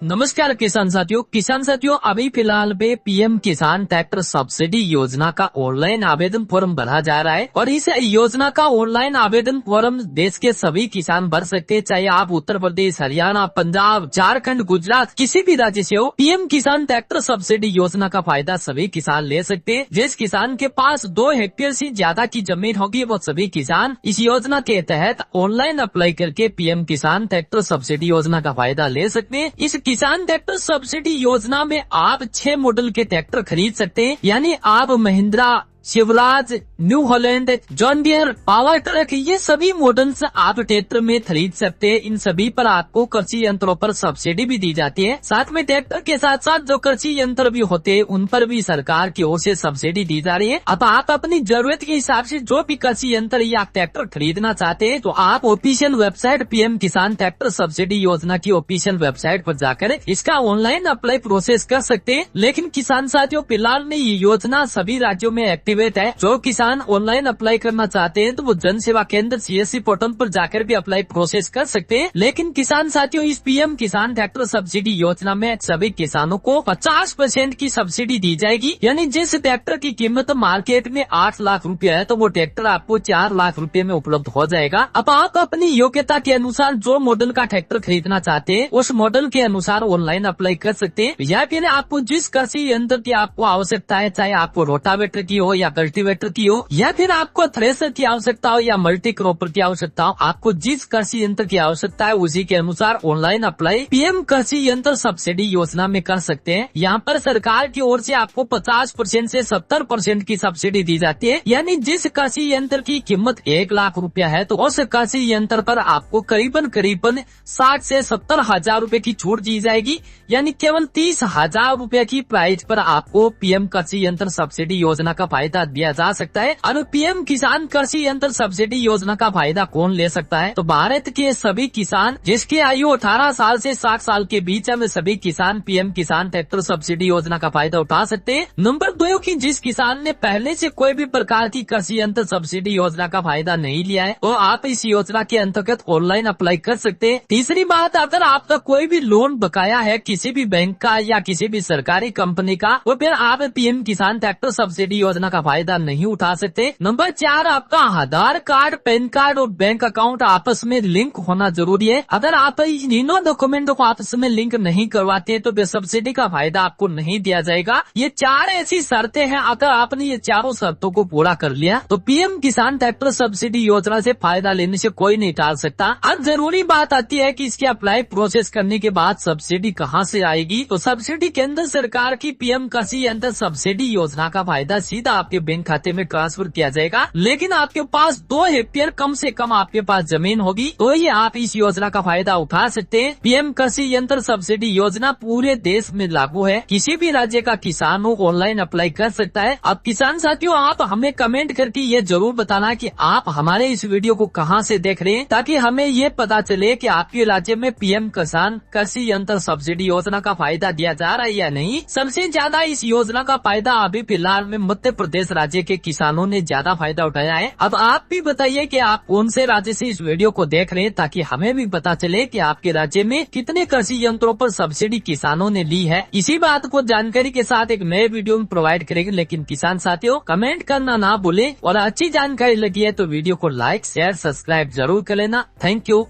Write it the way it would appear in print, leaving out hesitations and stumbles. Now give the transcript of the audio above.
नमस्कार किसान साथियों, अभी फिलहाल में पीएम किसान ट्रैक्टर सब्सिडी योजना का ऑनलाइन आवेदन फॉर्म भरा जा रहा है और इस योजना का ऑनलाइन आवेदन फॉर्म देश के सभी किसान भर सकते हैं, चाहे आप उत्तर प्रदेश, हरियाणा, पंजाब, झारखंड, गुजरात किसी भी राज्य से हो। पीएम किसान ट्रैक्टर सब्सिडी योजना का फायदा सभी किसान ले सकते हैं। जिस किसान के पास 2 हेक्टेयर से ज्यादा की जमीन होगी वो सभी किसान इस योजना के तहत ऑनलाइन अप्लाई करके पीएम किसान ट्रैक्टर सब्सिडी योजना का फायदा ले सकते हैं। इस किसान ट्रैक्टर सब्सिडी योजना में आप 6 मॉडल के ट्रैक्टर खरीद सकते हैं, यानी आप Mahindra, Shivraj, new Holland, John Deere, power truck ये सभी मॉडल्स आप ट्रैक्टर में खरीद सकते हैं। इन सभी पर आपको कृषि यंत्रों पर सब्सिडी भी दी जाती है। साथ में ट्रैक्टर के साथ साथ जो कृषि यंत्र भी होते हैं उन पर भी सरकार की ओर से सब्सिडी दी जा रही है। अब आप अपनी जरूरत के हिसाब से जो भी कृषि यंत्र या ट्रैक्टर खरीदना चाहते हैं तो आप ऑफिशियल वेबसाइट पीएम किसान ट्रैक्टर सब्सिडी योजना की ऑफिशियल वेबसाइट पर जाकर इसका ऑनलाइन अप्लाई प्रोसेस कर सकते हैं। लेकिन किसान साथियों, फिलहाल में ये योजना सभी राज्यों में एक्टिव है। जो किसान ऑनलाइन अप्लाई करना चाहते हैं तो वो जन सेवा केंद्र सीएससी पोर्टल पर जाकर भी अप्लाई प्रोसेस कर सकते हैं। लेकिन किसान साथियों, इस पीएम किसान ट्रैक्टर सब्सिडी योजना में सभी किसानों को 50% की सब्सिडी दी जाएगी, यानी जिस ट्रैक्टर की कीमत मार्केट में 8 लाख रुपया है तो वो ट्रैक्टर आपको 4 लाख रुपए में उपलब्ध हो जाएगा। अब आप अपनी योग्यता के अनुसार जो मॉडल का ट्रैक्टर खरीदना चाहते हैं उस मॉडल के अनुसार ऑनलाइन अप्लाई कर सकते हैं, या फिर आपको जिस कृषि यंत्र की आपको आवश्यकता है, चाहे आपको रोटावेटर की हो या कल्टीवेटर की हो, या फिर आपको थ्रेशर की आवश्यकता हो या मल्टी क्रॉपर की आवश्यकता हो, आपको जिस कृषि यंत्र की आवश्यकता है उसी के अनुसार ऑनलाइन अप्लाई पीएम कृषि यंत्र सब्सिडी योजना में कर सकते हैं। यहाँ पर सरकार की ओर से आपको 50% से 70% की सब्सिडी दी जाती है, यानी जिस कृषि यंत्र की कीमत 1 लाख रुपया है तो उस कृषि यंत्र पर आपको करीबन 60 से 70 हजार रूपए की छूट दी जाएगी, यानी केवल 30 हजार रूपए की प्राइस पर आपको पीएम कृषि यंत्र सब्सिडी योजना का फायदा दिया जा सकता है। और पीएम किसान कृषि यंत्र सब्सिडी योजना का फायदा कौन ले सकता है? तो भारत के सभी किसान जिसकी आयु 18 साल से 60 साल के बीच है, सभी किसान पीएम किसान ट्रैक्टर सब्सिडी योजना का फायदा उठा सकते हैं। नंबर 2 की जिस किसान ने पहले से कोई भी प्रकार की कृषि यंत्र सब्सिडी योजना का फायदा नहीं लिया है वो आप इस योजना के अंतर्गत ऑनलाइन अप्लाई कर सकते हैं। तीसरी बात, अगर आपका कोई भी लोन बकाया है किसी भी बैंक का या किसी भी सरकारी कंपनी का, वो फिर आप पीएम किसान ट्रैक्टर सब्सिडी योजना का फायदा नहीं उठा सकते। नंबर 4, आपका आधार कार्ड, पैन कार्ड और बैंक अकाउंट आपस में लिंक होना जरूरी है। अगर आप तीनों डॉक्यूमेंट को आपस में लिंक नहीं करवाते तो सब्सिडी का फायदा आपको नहीं दिया जाएगा। ये 4 ऐसी शर्तें हैं, अगर आपने ये चारों शर्तों को पूरा कर लिया तो पीएम किसान ट्रैक्टर सब्सिडी योजना से फायदा लेने से कोई नहीं टाल सकता। अब जरूरी बात आती है कि इसके अप्लाई प्रोसेस करने के बाद सब्सिडी कहाँ से आएगी? तो सब्सिडी केंद्र सरकार की पीएम कृषि यंत्र सब्सिडी योजना का फायदा सीधा आपके बैंक खाते में ट्रांसफर किया जाएगा। लेकिन आपके पास 2 हेक्टेयर कम से कम आपके पास जमीन होगी तो ये आप इस योजना का फायदा उठा सकते हैं। पीएम कृषि यंत्र सब्सिडी योजना पूरे देश में लागू है, किसी भी राज्य का किसान हो ऑनलाइन अप्लाई कर सकता है। अब किसान साथियों, आप हमें कमेंट करके ये जरूर बताना कि आप हमारे इस वीडियो को कहाँ से देख रहे हैं, ताकि हमें ये पता चले कि आपके राज्य में पीएम किसान कृषि यंत्र सब्सिडी योजना का फायदा दिया जा रहा है या नहीं। सबसे ज्यादा इस योजना का फायदा अभी फिलहाल में मध्य प्रदेश राज्य के किसानों ने ज्यादा फायदा उठाया है। अब आप भी बताइए कि आप कौन से राज्य से इस वीडियो को देख रहे हैं, ताकि हमें भी पता चले कि आपके राज्य में कितने कृषि यंत्रों पर सब्सिडी किसानों ने ली है। इसी बात को जानकारी के साथ एक नए वीडियो में प्रोवाइड करेंगे। लेकिन किसान साथियों, कमेंट करना ना भूलें और अच्छी जानकारी लगी है तो वीडियो को लाइक, शेयर, सब्सक्राइब जरूर कर लेना। Thank you.